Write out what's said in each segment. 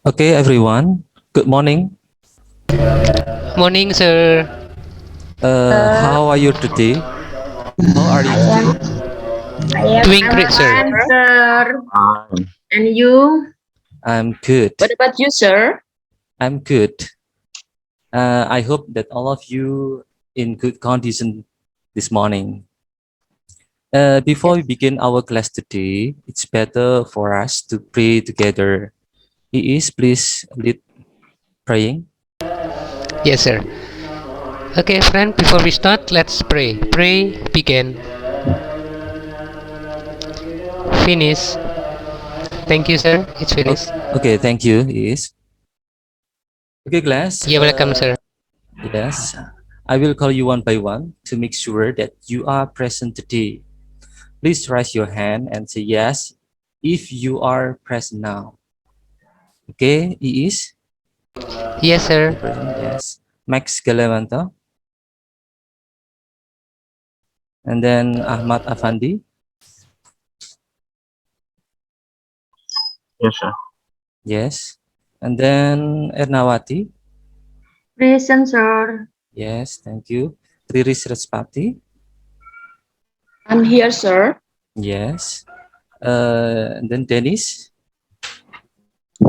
Okay, everyone. Good morning. Morning, sir. How are you today? How are you I today? am Doing I'm great, sir. fine, sir. Fine. And you? I'm good. What about you, sir? I'm good. I hope that all of you in good condition this morning. Before we Yes. begin our class today, it's better for us to pray together. Is please lead praying. Yes, sir. Okay, friend, before we start, let's pray. Pray, begin, finish. Thank you, sir. It's finished. Okay, thank you. Is okay, class. You're welcome, sir. Yes, I will call you one by one to make sure that you are present today. Please raise your hand and say yes if you are present now. Okay, Iis? Yes, sir. Okay, present, yes. Max Galewanto. And then Ahmad Afandi. Yes, sir. Yes. And then Ernawati. Present, sir. Yes, thank you. Riris Respati. I'm here, sir. Yes. And then Dennis.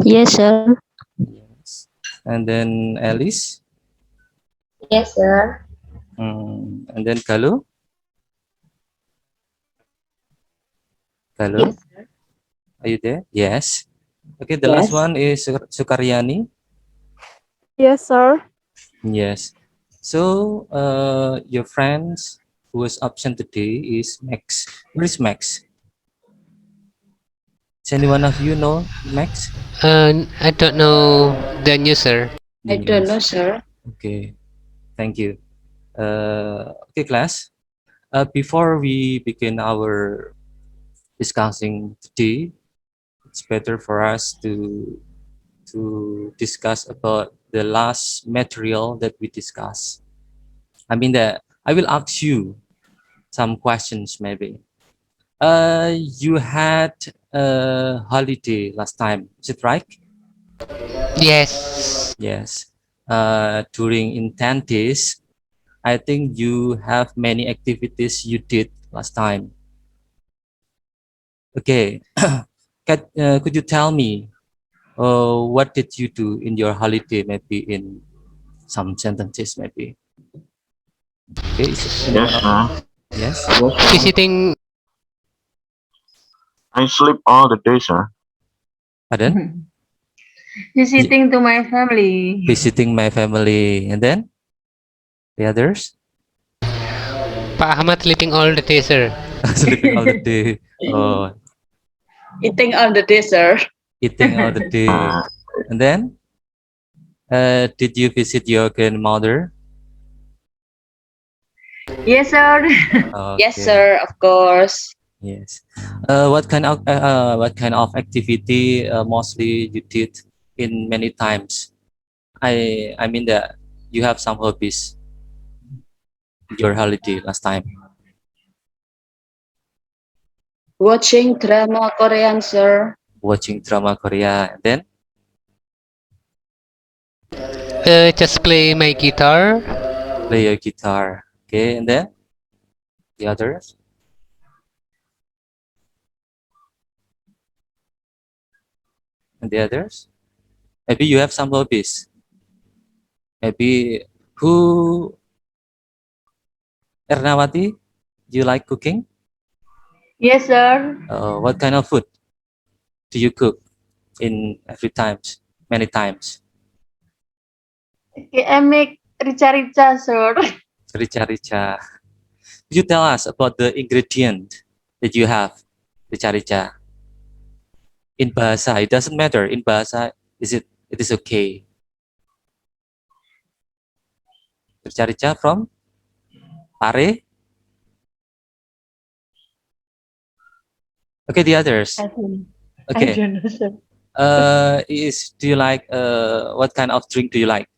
Yes, sir. Yes. And then Alice. Yes, sir. And then Kalu. Kalu, Yes, sir. are you there? Yes. Okay, the last Yes. one is Sukaryani. Yes, sir. Yes. So your friends who was absent today is Max. Where is Max? Does any one of you know Max? I don't know the news, sir. I don't know, Yes. sir. Okay. Thank you. Okay, class. Before we begin our discussing today, it's better for us to discuss about the last material that we discussed. I mean that I will ask you some questions maybe. You had a holiday last time, is it right? Yes. Yes. During in 10 days, I think you have many activities you did last time. Okay. Could you tell me what did you do in your holiday? Maybe in some sentences, maybe. Okay. Is Yes, anyone of you? sir. Yes. Yes, sir. Visiting. I sleep all the day, sir. Pardon? Visiting to my family. Visiting my family, and then the others. Pak Ahmad sleeping all the day, sir. Sleeping all the day. Oh, Eating all the day, sir. eating all the day. Uh, And then, did you visit your grandmother? Yes, sir. Yes, Okay. sir. Of course. Yes. What kind of activity mostly you did in many times? I mean that you have some hobbies your holiday last time. Watching drama Korean, sir. Watching drama Korea. And then Just play my guitar. play your guitar. Okay. And then the others. And the others. Maybe you have some hobbies. Maybe who Ernawati, you like cooking? Yes, sir. What kind of food do you cook in every times, many times? Okay, I make rica-rica, sir. Rica-rica. Could you tell us about the ingredient that you have, rica-rica? In bahasa, it doesn't matter. In bahasa, it is okay. Rica-rica from pare? Okay, the others. I Okay. don't know, sir. Do you like what kind of drink do you like?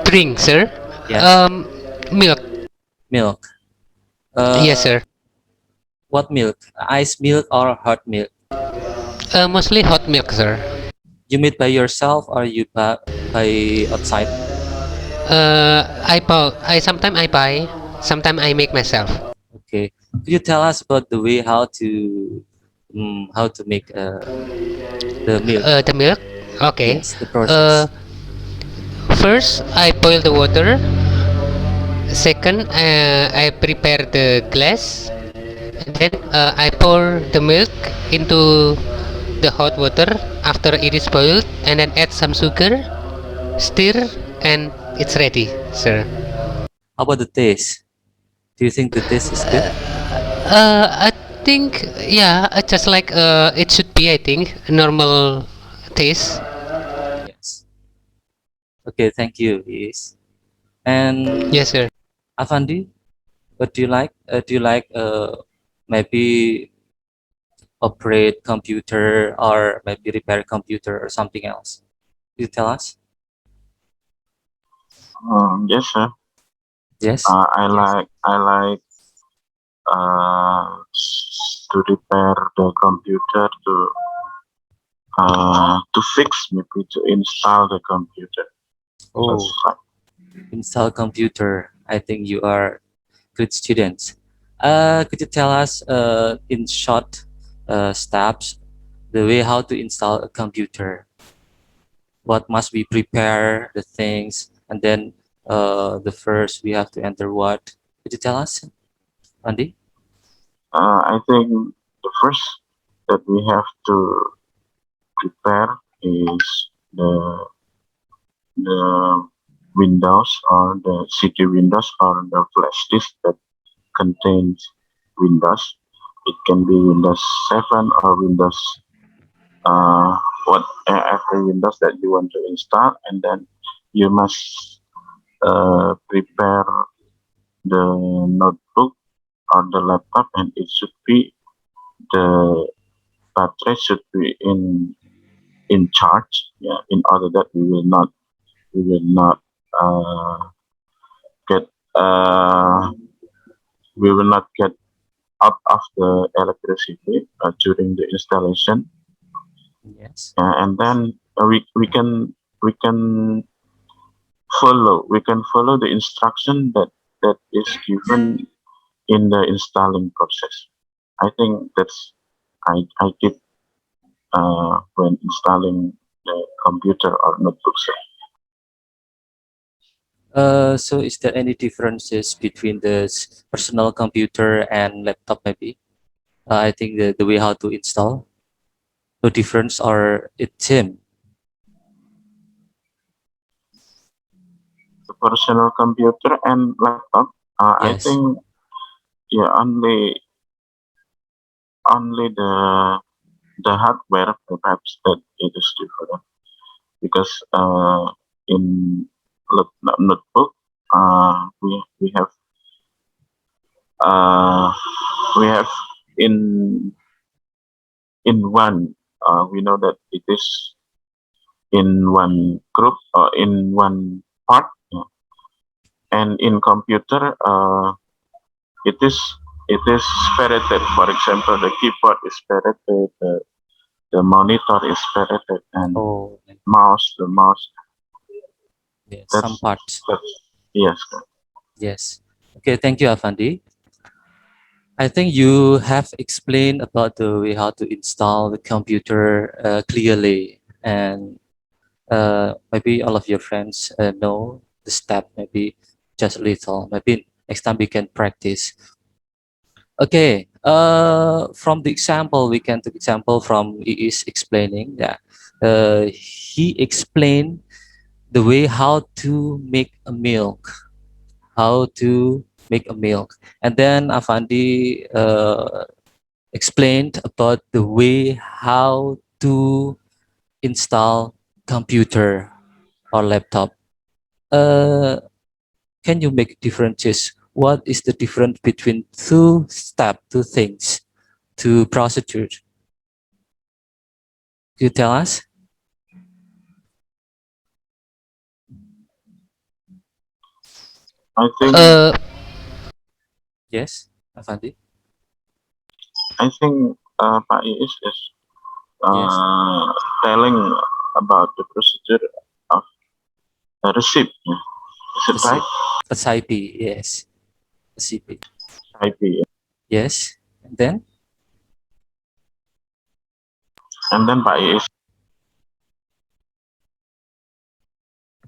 Drink, sir. Yes, Milk. milk. Yes, sir. What milk? Ice milk or hot milk? Mostly hot milk, sir. You meet by yourself or you buy outside? I sometimes I buy, sometimes I make myself. Okay. Could you tell us about the way how to make the milk? The milk. Okay. Yes, the Uh, process. First I boil the water. Second, I prepare the glass. Then I pour the milk into the hot water after it is boiled, and then add some sugar, stir, and it's ready, sir. How about the taste? Do you think the taste is good? I think yeah, just like it should be. I think normal taste. Yes. Okay, thank you, Is. And Yes, sir. Afandi, what do you like? Do you like maybe operate computer or maybe repair computer or something else? Could you tell us? Yes, sir. Yes. I like to repair the computer to fix, maybe to install the computer. Oh, So, install computer. I think you are good students. Could you tell us in short steps the way how to install a computer? What must we prepare the things, and then the first we have to enter what? Could you tell us, Andy? I think the first that we have to prepare is the Windows or the CD Windows or the flash disk that contains Windows. It can be Windows 7 or Windows whatever Windows that you want to install, and then you must prepare the notebook or the laptop, and it should be the battery should be in charge, yeah, in order that we will not uh, get we will not get out of the electricity during the installation. Yes. And then we can follow the instruction that is given in the installing process. I think that's I did when installing the computer or notebook. So is there any differences between the personal computer and laptop maybe? I think the way how to install, no difference or it's same. The personal computer and laptop, I Yes. think, yeah, only the hardware perhaps that it is different, because in notebook we have uh, we have in one, we know that it is in one group or in one part, yeah. And in computer it is separated. For example, the keyboard is separated, the monitor is separated, and Oh, the mouse. yes. Some That's parts. yes. Yes. Okay. Thank you, Afandi. I think you have explained about the way how to install the computer clearly, and maybe all of your friends know the step. Maybe just a little. Maybe next time we can practice. Okay. From the example, we can take example from he is explaining that he explained the way how to make a milk, how to make a milk, and then Afandi explained about the way how to install computer or laptop. Uh, can you make differences? What is the difference between two things, two procedures? Could you tell us? I think Uh, Yes, Afandi? Pak Iis is Yes. telling about the procedure of a receipt. Yeah. Is it right? SIP, yes. SIP. IP. Yes. And then? And then Pak is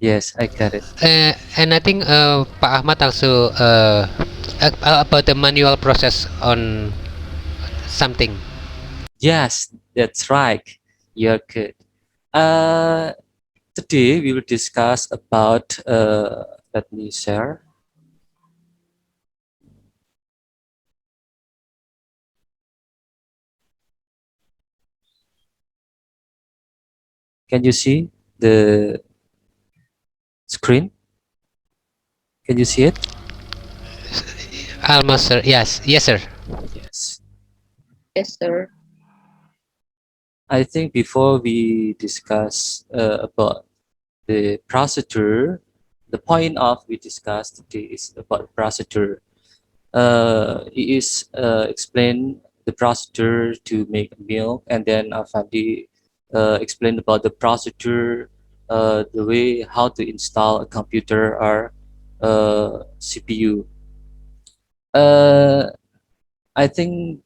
Yes, I got it. And I think Pak Ahmad also about the manual process on something. Yes, that's right. You're good. Today we will discuss about, let me share. Can you see the screen? Can you see it? Almost, sir. Yes, yes, sir. Yes. Yes, sir. I think before we discuss about the procedure, the point of we discussed today is about procedure. It is explain the procedure to make milk, and then Afandi explained about the procedure, the way how to install a computer or CPU. Uh, I think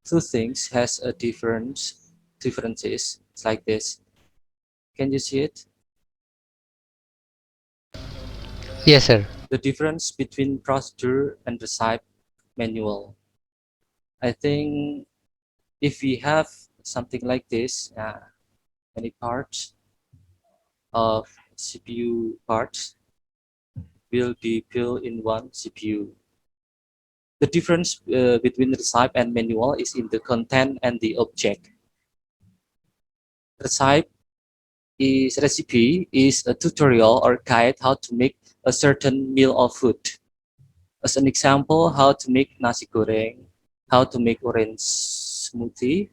two things has a differences. It's like this. Can you see it? Yes, sir. The difference between procedure and recipe manual. I think if we have something like this, many parts of CPU parts will be built in one CPU. The difference between recipe and manual is in the content and the object. Recipe is a tutorial or guide how to make a certain meal of food. As an example, how to make nasi goreng, how to make orange smoothie,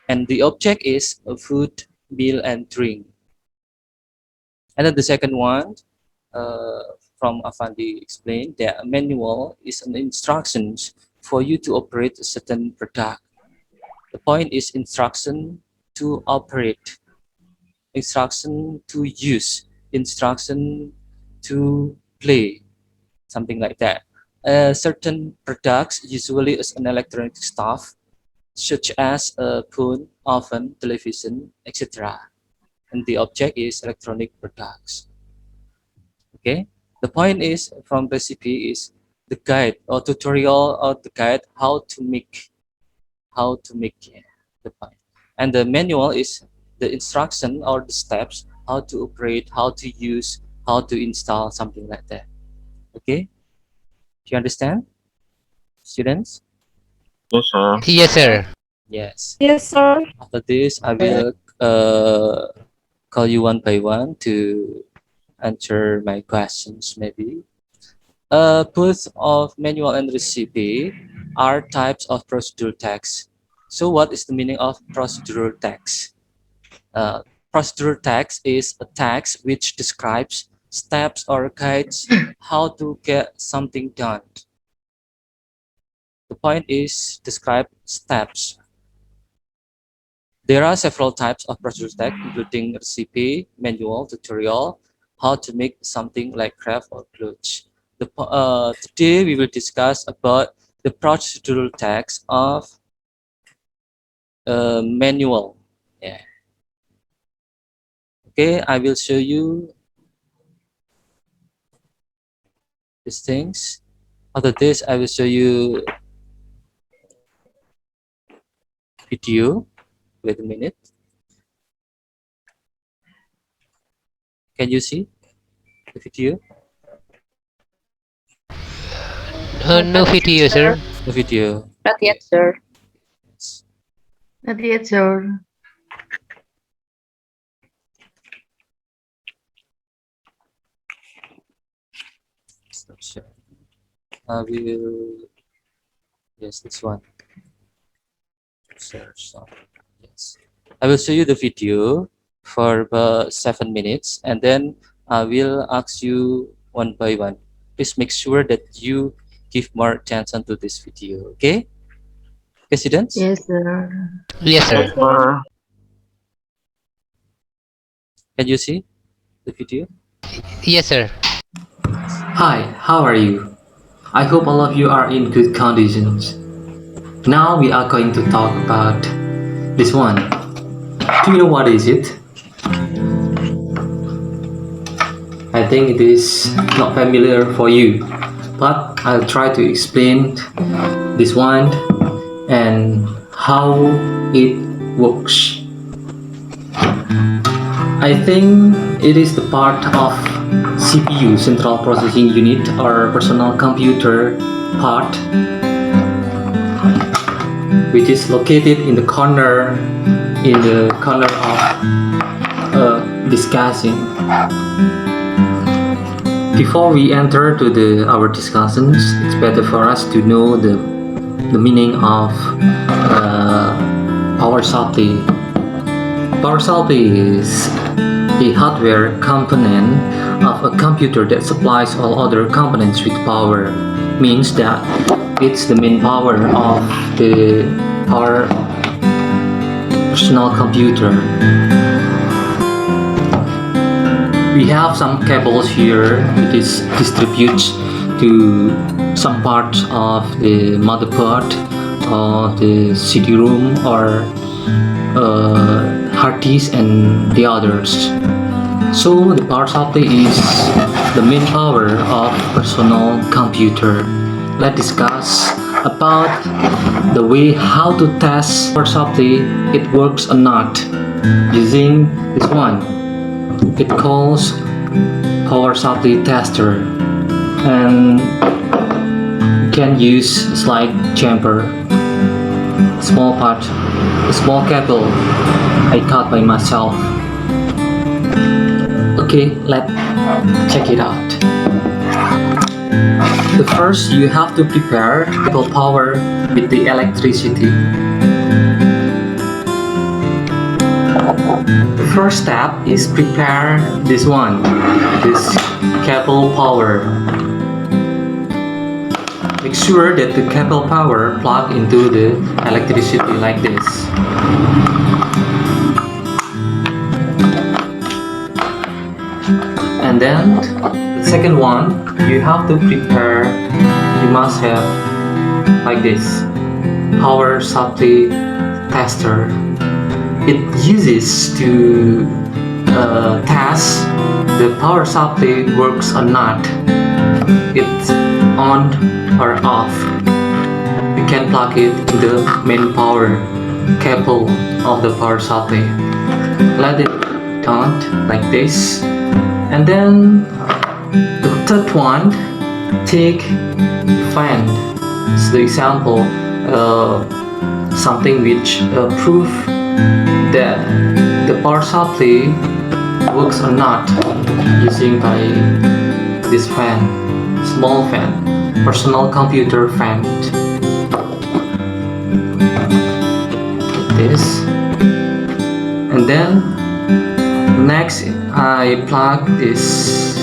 and the object is a food, meal, and drink. And then the second one, uh, from Afandi explained, that a manual is an instructions for you to operate a certain product. The point is instruction to operate, instruction to use, instruction to play, something like that. Certain products, usually as an electronic stuff, such as a phone, oven, television, etc. And the object is electronic products. Okay. The point is from recipe is the guide or tutorial or the guide how to make the point. And the manual is the instruction or the steps how to operate, how to use, how to install, something like that. Okay. Do you understand, students? yes, sir. Yes, sir. Yes. Yes, sir. After this, I will call you one by one to answer my questions, maybe. Both of manual and recipe are types of procedural text. So what is the meaning of procedural text? Uh, Procedural text is a text which describes steps or guides how to get something done. The point is describe steps. There are several types of procedural text, including recipe, manual, tutorial, how to make something like craft or clothes. Today we will discuss about the procedural text of manual. Yeah. Okay, I will show you these things. After this, I will show you video. Wait a minute. Can you see the video? No video, sir. The video. Not yet, sir. Yes. Not yet, sir. Stop sharing. I will. Yes, this one. Share some. Yes. I will show you the video for about 7 minutes, and then I will ask you one by one. Please make sure that you give more attention to this video. Okay? Okay, students? Yes, sir. Yes, Yes, sir. sir. Can you see the video? Yes, sir. Hi, how are you? I hope all of you are in good conditions. Now we are going to talk about this one. Do you know what is it? I think it is not familiar for you, but I'll try to explain this one and how it works. I think it is the part of CPU, Central Processing Unit, or personal computer part, which is located in the corner of discussing. Before we enter to our discussions, it's better for us to know the meaning of power supply. Power supply is a hardware component of a computer that supplies all other components with power. Means that it's the main power of the personal computer. We have some cables here which distributes to some parts of the motherboard of the CD-ROM or hard disk and the others. So the power supply is the main power of personal computer. Let's discuss about the way how to test power supply it works or not using this one. It calls power supply tester, and you can use slide chamber, small part, a small cable I cut by myself. Okay, let's check it out. The first, you have to prepare cable power with the electricity. The first step is prepare this cable power. Make sure that the cable power plug into the electricity like this. And then the second one, you have to prepare, you must have like this power supply tester. It uses to test the power supply works or not. It's on or off. We can plug it in the main power cable of the power supply. Let it on like this. And then the third one, take fan. It's the example, something which prove that the power supply works or not using by this fan, small fan, personal computer fan. This, and then next I plug this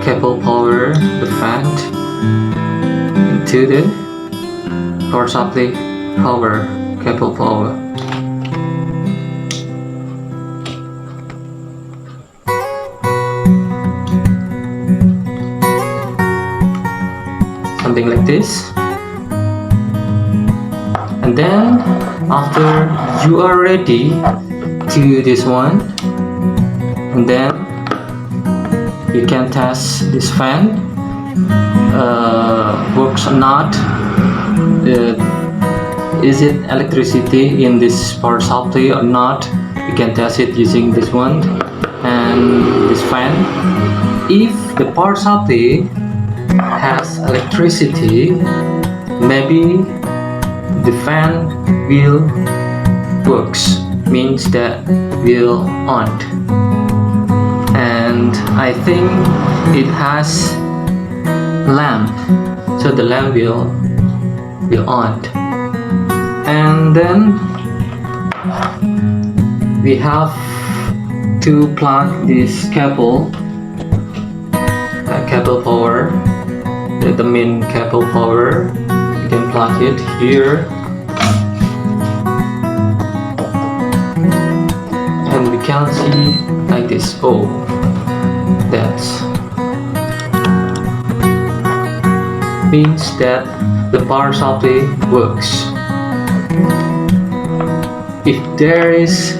cable power, the fan, into the power supply power, cable power. Something like this. And then after you are ready to this one, and then you can test this fan works or not. Is it electricity in this power supply or not? You can test it using this one and this fan. If the power supply has electricity, maybe the fan will works, means that will on. And I think it has lamp, so the lamp will on. And then we have to plug this cable power, the main cable power. You can plug it here, and we can see like this. Oh, that's means that the power supply works. If there is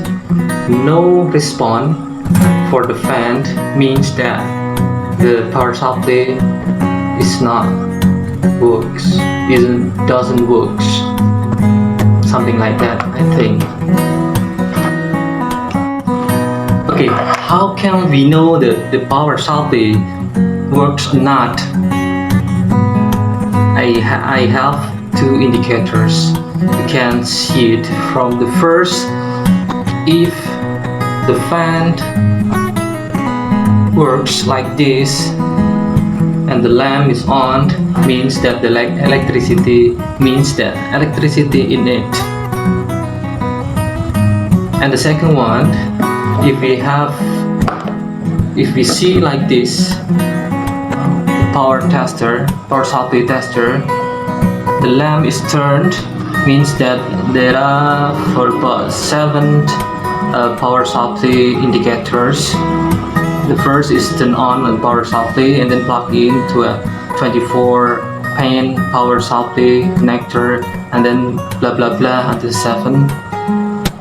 no response for the fan, means that the power supply is not works, doesn't works. Something like that, I think. Okay, how can we know that the power supply works or not? I have two indicators. You can see it from the first. If the fan works like this and the lamp is on, means that the electricity in it. And the second one, if we see like this, power supply tester, the lamp is turned, means that there are for about 7 power supply indicators. The first is turn on power supply and then plug in to a 24 pin power supply connector and then blah blah blah until 7.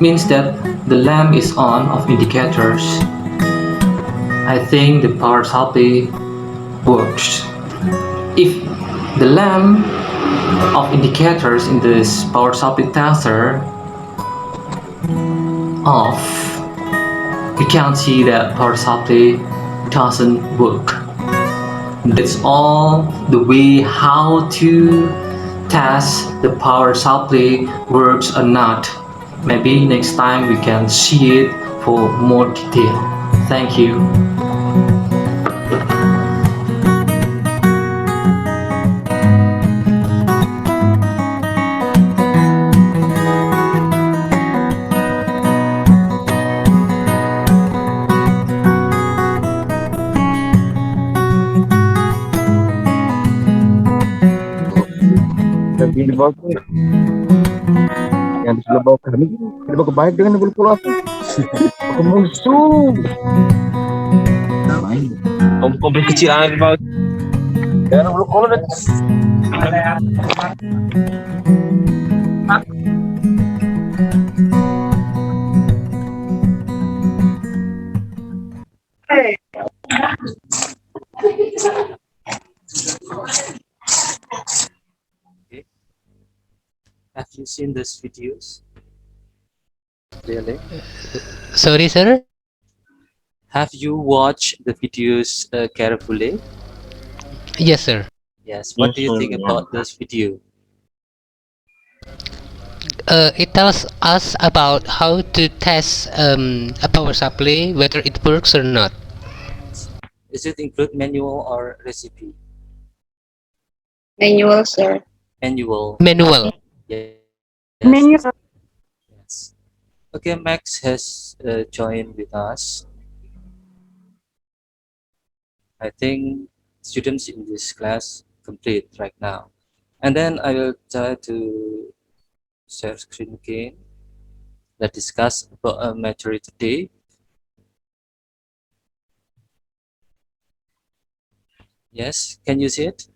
Means that the lamp is on of indicators. I think the power supply works. If the lamp of indicators in this power supply tester off, we can't see that power supply doesn't work. That's all the way how to test the power supply works or not. Maybe next time we can see it for more detail. Thank you. Dan di bawah yang di sebelah bawah kami tidak kebaik dengan gula aku. Aku musuh. Main. Komplit kecil di bawah. Dan bulu kolor dan Okay. Have you seen these videos? Really? Sorry, sir. Have you watched the videos carefully? Yes, sir. Yes. What Yes, do you sir, think yeah. about this video? It tells us about how to test a power supply, whether it works or not. Is it include manual or recipe? Manual, sir. Manual. Manual. Yes. Menu, sir. Yes. Okay, Max has joined with us. I think students in this class complete right now. And then I will try to share screen again. Let's discuss about maturity today. Yes, can you see it?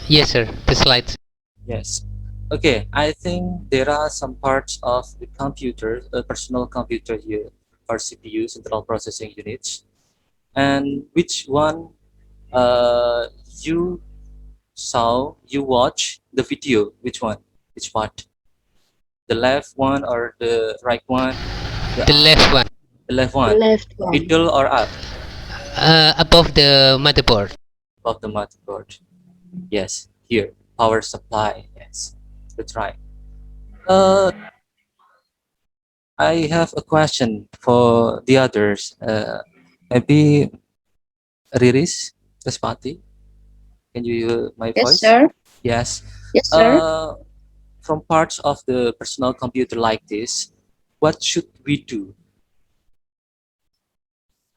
Yes, sir. The slides. Yes. Okay, I think there are some parts of the computer, a personal computer here, or CPU, central processing units, and which one you you watch the video, which one, which part? The left one or the right one? The left one, The left The one. left one. Middle or up? above the motherboard. Above the motherboard. Yes, here, power supply. Yes, that's right. I have a question for the others. Maybe Riris Respati, can you hear my Yes, voice? sir. Yes. Yes, sir. From parts of the personal computer like this, what should we do?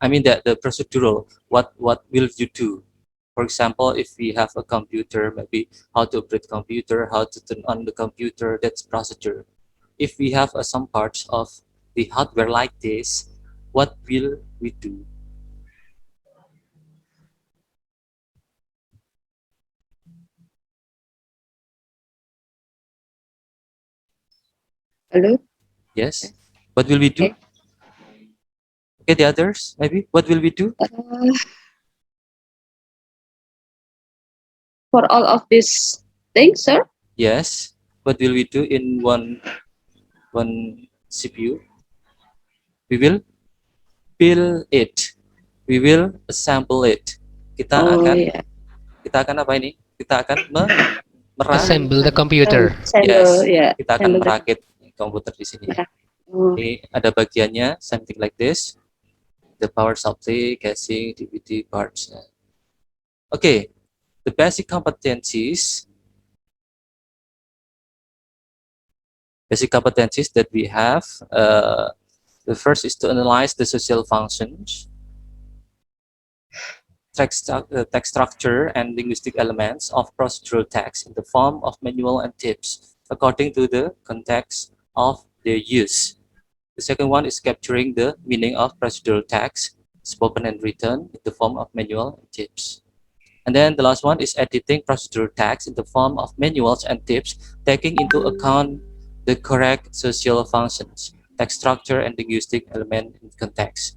I mean that the procedural, what will you do? For example, if we have a computer, maybe how to operate computer, how to turn on the computer, that's procedure. if we have some parts of the hardware like this, what will we do? Hello. Yes. What will we do? Okay. Okay, the others maybe. What will we do? For all of these things, sir. Yes. What will we do in one CPU? We will build it. We will assemble it. Kita Oh akan yeah. kita akan apa ini? Kita akan Assemble the computer. Assemble, yeah. kita akan Assemble the- merakit komputer di sini. Oh, Ini ada bagiannya, something like this. The power supply, casing, DVD parts. Okay, the basic competencies. That we have. The first is to analyze the social functions, text structure, and linguistic elements of procedural text in the form of manual and tips according to the context of their use. The second one is capturing the meaning of procedural text, spoken and written, in the form of manual and tips. And then the last one is editing procedural text in the form of manuals and tips, taking into account the correct social functions, text structure, and linguistic element in context.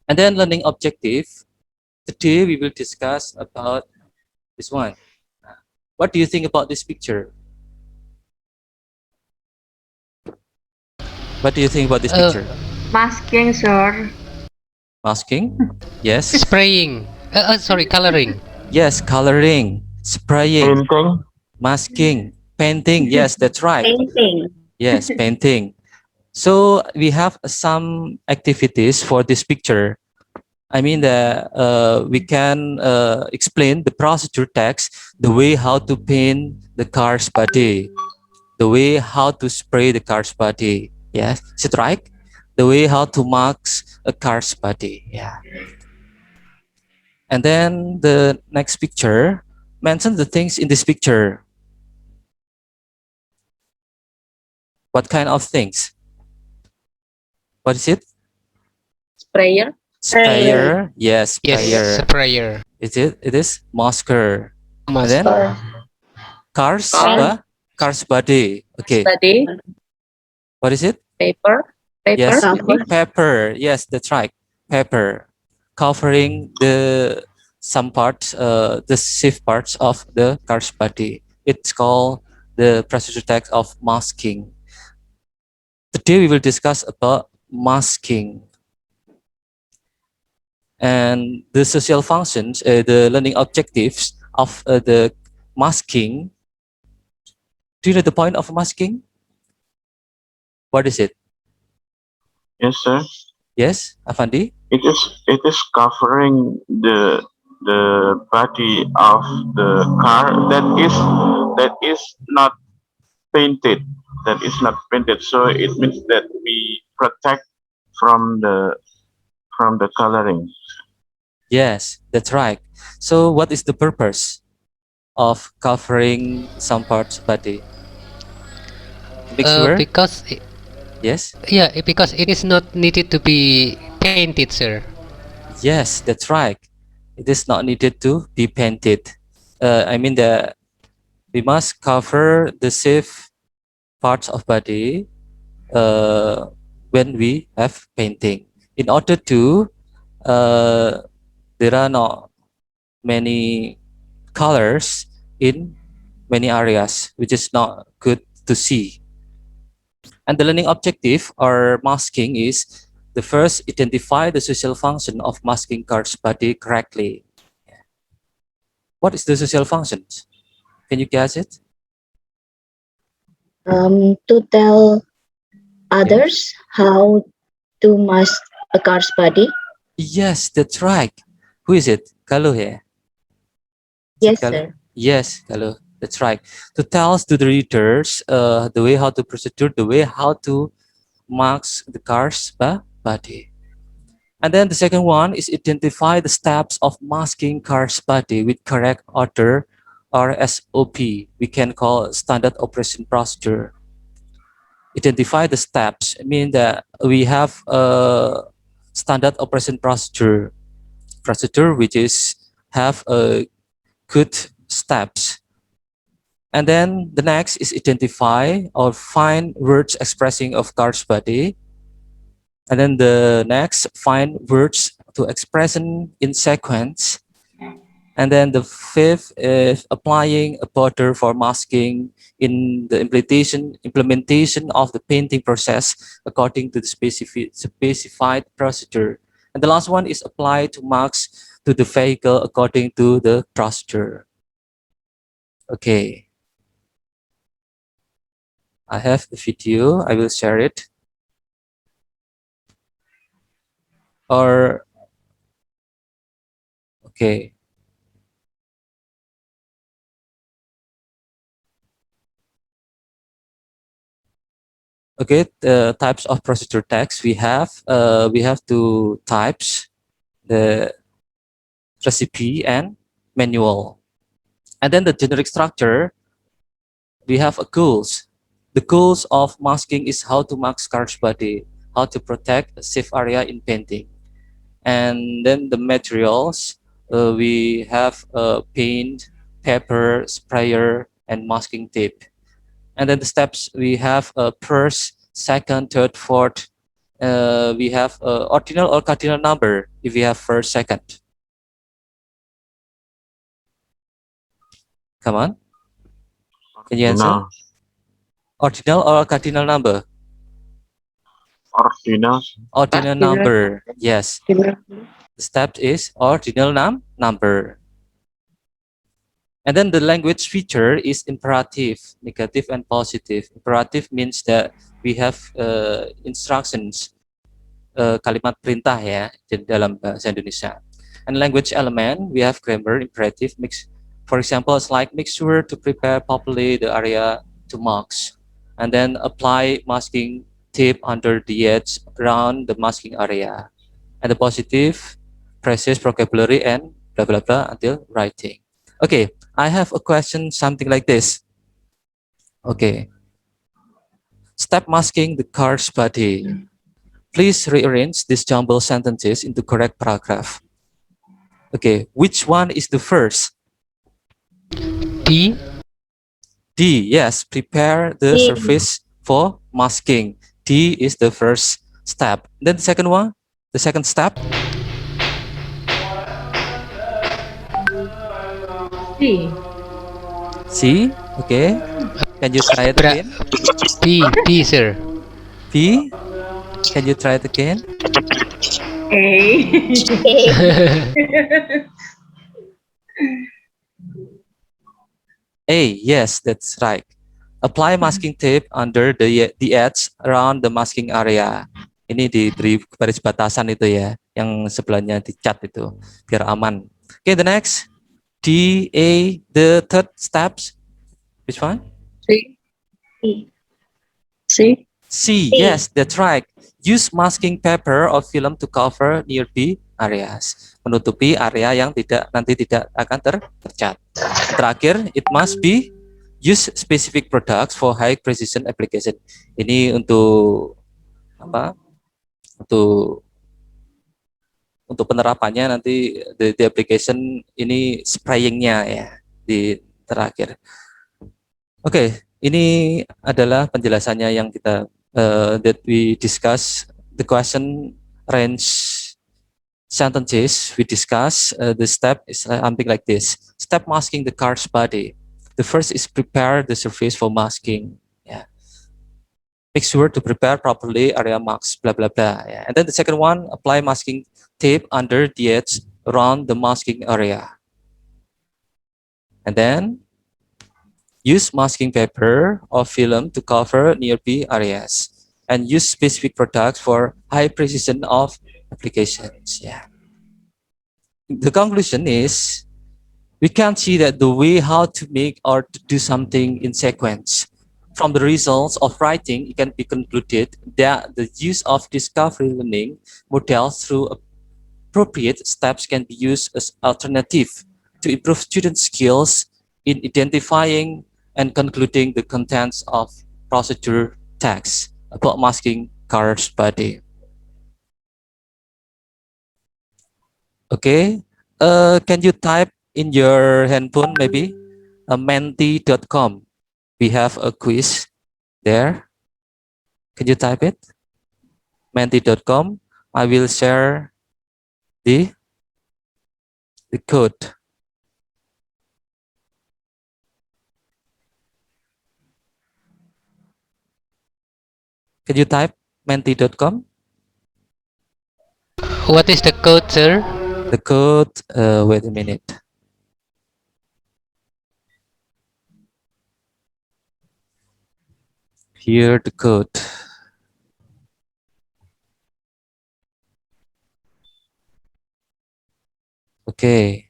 And then learning objective. Today we will discuss about this one. What do you think about this picture? What do you think about this picture? masking, sir. Masking? Yes. Spraying. Sorry, coloring. Yes, coloring, spraying, Painting. masking, painting. Yes, that's right. Painting. Yes, painting. So we have some activities for this picture. I mean that we can explain the procedure text, the way how to paint the car's body, the way how to spray the car's body. Yes, is it right? The way how to mark a car's body. Yeah. And then the next picture, mention the things in this picture. What kind of things? What is it? Sprayer. Sprayer. Yes, Yes, sprayer. sprayer. Is it? It is masker. And then Master. cars, Car. car's body. Okay. Study. What is it? Paper. Paper. Yes, Paper. pepper. Yes, that's right. Pepper, covering the some parts, the safe parts of the car's body. It's called the procedure text of masking. Today we will discuss about masking and the social functions, the learning objectives of the masking. Do you know the point of masking? What is it? Yes, sir. Yes, Afandi? It is covering the body of the car that is not painted. That is not painted. So it means that we protect from the coloring. Yes, that's right. So what is the purpose of covering some parts body? Make sure? Because Yes? because it is not needed to be painted, sir. Yes, that's right. It is not needed to be painted. I mean that we must cover the safe parts of body when we have painting. In order to, there are not many colors in many areas, which is not good to see. And the learning objective or masking is the first, identify the social function of masking card's body correctly. What is the social functions? Can you guess it? To tell others how to mask a car's body. Yes, that's right. Who is it? Kalu here. Yes, Kalu? sir. Yes, Kalu. That's right. To tell to the readers the way how to procedure, the way how to marks the car's body. And then the second one is identify the steps of masking car's body with correct order or SOP. We can call standard operation procedure. identify the steps, I mean that we have a standard operation procedure which is have a good steps. And then the next is identify or find words expressing of card's body. And then the next, find words to expression in sequence. And then the fifth is applying a border for masking in the implementation of the painting process according to the specified procedure. And the last one is apply to marks to the vehicle according to the procedure. Okay. I have the video, I will share it. Or, okay. Okay, the types of procedure text we have two types, the recipe and manual. And then the generic structure, we have a goals. The goals of masking is how to mask card's body, how to protect a safe area in painting. And then the materials, we have paint, paper, sprayer, and masking tape. And then the steps, we have first, second, third, fourth. We have ordinal or cardinal number if we have first, second. Come on. Can you answer? No. Ordinal or cardinal number? Ordinal. Ordinal Ordinal. number. Yes. The step is ordinal number. And then the language feature is imperative, negative and positive. Imperative means that we have instructions, kalimat perintah ya di dalam bahasa Indonesia. And language element, we have grammar, imperative, mix. For example, it's like make sure to prepare properly the area to marks, and then apply masking tape under the edge around the masking area. And the positive, precise vocabulary and blah blah blah until writing. Okay, I have a question, something like this. Okay. Step masking the card's body. Please rearrange these jumbled sentences into correct paragraph. Okay, which one is the first? D. D, yes, prepare the D. surface for masking. D is the first step. Then the second one, the second step, C. C, okay. Can you try it again? D, sir. B, can you try it again? A. A, yes, that's right. Apply masking tape under the edge around the masking area. Ini diberi garis batasan itu ya, yang sebelahnya dicat itu, biar aman. Okay, the next, D, A, the third steps, which one? C. C. C, yes, that's right. Use masking paper or film to cover nearby areas. Menutupi area yang nanti tidak akan tercat. Terakhir, it must be use specific products for high precision application. Ini untuk apa? Untuk penerapannya nanti the application ini sprayingnya ya di terakhir. Oke, ini adalah penjelasannya yang kita that we discuss the question range sentences. We discuss the step is something like this: step masking the card's body. The first is prepare the surface for masking. Yeah. Make sure to prepare properly area marks, blah, blah, blah. Yeah. And then the second one, apply masking tape under the edge around the masking area. And then use masking paper or film to cover nearby areas. And use specific products for high precision of applications. Yeah. The conclusion is, we can see that the way how to make or to do something in sequence. From the results of writing, it can be concluded that the use of discovery learning models through appropriate steps can be used as alternative to improve student skills in identifying and concluding the contents of procedure text about masking car's body. Okay, can you type in your handphone maybe menti.com? We have a quiz there. Can you type it? Menti.com. I will share the code. Can you type menti.com? What is the code, sir? The code, wait a minute. Here the code. Okay.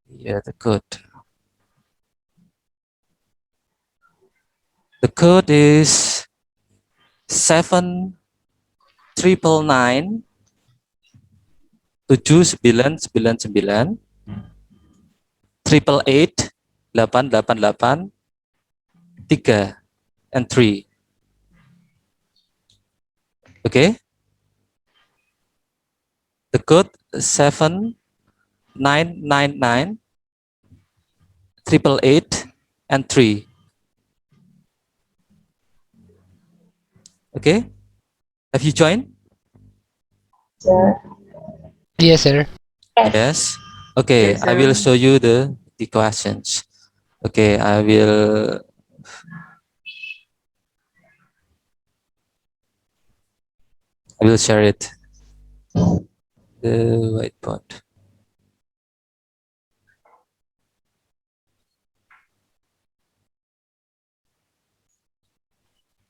Yeah, the code. The code is 7999 7999 888 888 3 and 3. Okay. The code 7999 888 and 3. Okay. Have you joined? Sir. Yes, sir. Yes. Okay, Yes, I will sir. show you the questions. Okay, I will share it. The whiteboard.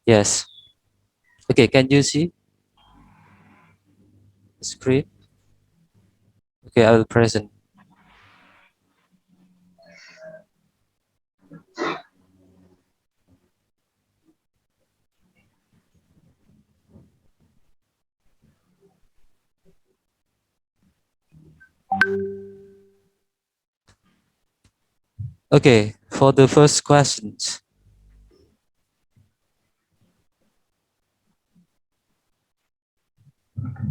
Yes. Okay, can you see the screen? Okay, I will present. Okay, for the first questions.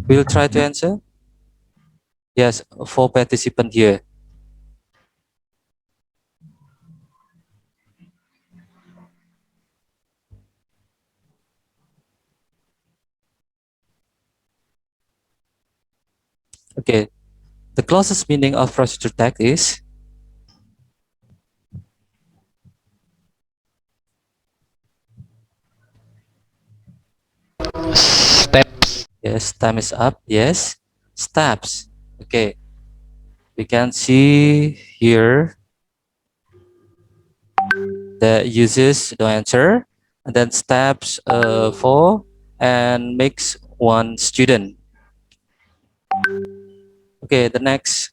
We'll try to answer. Yes, 4 participants here. Okay, the closest meaning of procedure text is Steps. yes, time is up. Yes, steps. Okay, we can see here the uses the answer, and then steps 4 and makes 1 student. Okay, the next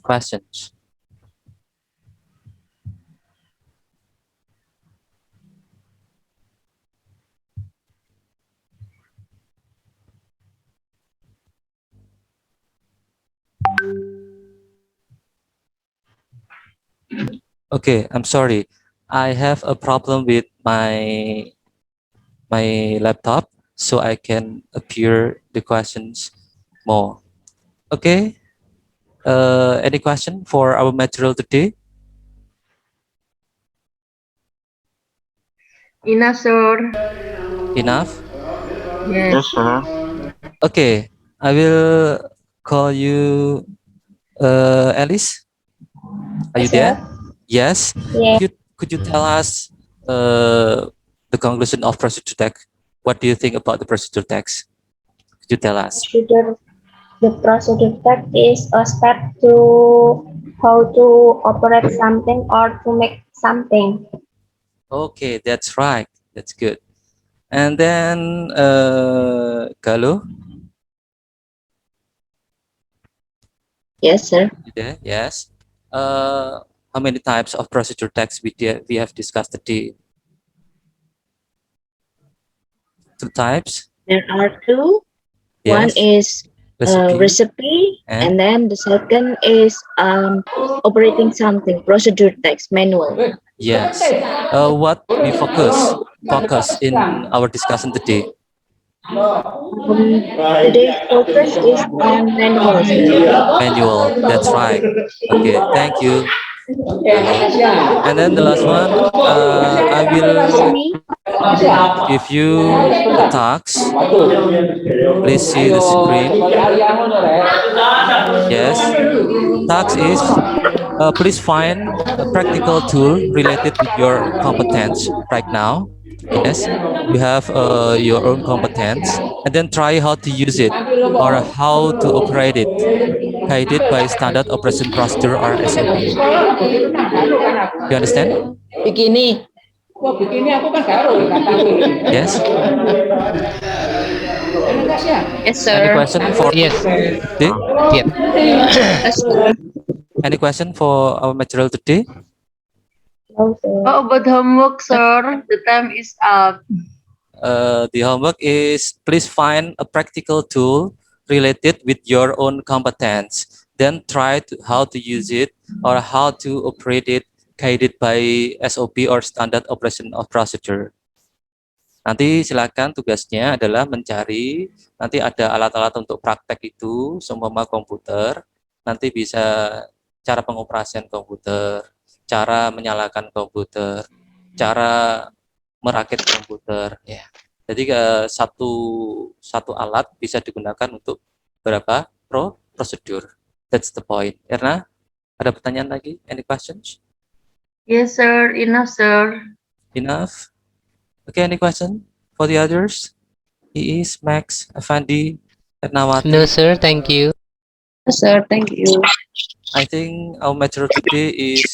questions. Okay, I'm sorry. I have a problem with my laptop, so I can appear the questions more. Okay. Any question for our material today? Enough, sir. Enough? Yes. Yes, sir. Okay. I will call you Alice. Are you Yes, sir. there? Yes. Yeah. Could you tell us the conclusion of procedure text? What do you think about the procedure text? Could you tell us? The procedure text is a step to how to operate something or to make something. Okay, that's right. That's good. And then Galuh, Yes, sir. you there? Yes. How many types of procedure text we have discussed today? 2 types. There are two. One Yes. is recipe, And and then the second is operating something, procedure text, manual. yes. What we focus focus in our discussion today? Today's focus is on manual, sir. Manual. That's right. Okay. Thank you. And then the last one, I will give you the task. Please see the screen. Yes. Task is please find a practical tool related with your competence right now. Yes, you have your own competence, and then try how to use it or how to operate it, guided by standard operation procedure or SOP. You understand? Bikini. Yes. Yes, Any sir. question for Yes. today? Yep. Yes, sir. Any question for our material today? No, sir. How about homework, sir? The time is up. The homework is please find a practical tool related with your own competence. Then try to how to use it or how to operate it guided by SOP or standard operation of procedure. Nanti silakan tugasnya adalah mencari, nanti ada alat-alat untuk praktek itu, seumpama komputer, nanti bisa cara pengoperasian komputer, cara menyalakan komputer, cara merakit komputer, ya. Jadi satu alat bisa digunakan untuk beberapa prosedur. That's the point. Erna, ada pertanyaan lagi? Any questions? Yes, sir. Enough, sir. Enough? Okay, any question for the others? Iis, Max, Afandi, Ernawati. No, sir. Thank you. Yes, sir. Thank you. I think our material today is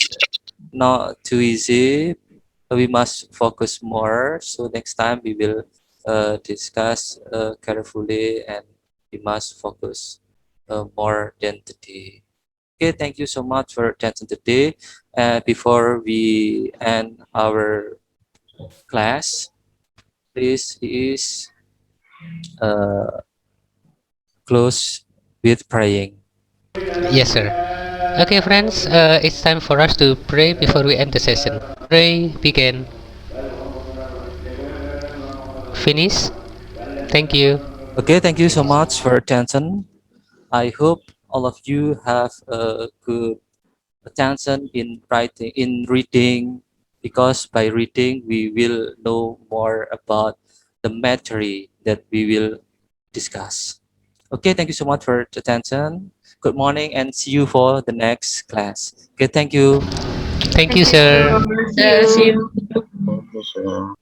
not too easy. We must focus more. So next time we will discuss carefully and we must focus more than today. Okay, thank you so much for attention today. Before we end our class, please close with praying. Yes, sir. Okay, friends. It's time for us to pray before we end the session. Pray. Begin. Finish. Thank you. Okay, thank you so much for attention. I hope all of you have a good attention in writing, in reading, because by reading we will know more about the matter that we will discuss. Okay, thank you so much for attention. Good morning and see you for the next class. Okay, thank you. Thank you, sir. See you. Yes, sir.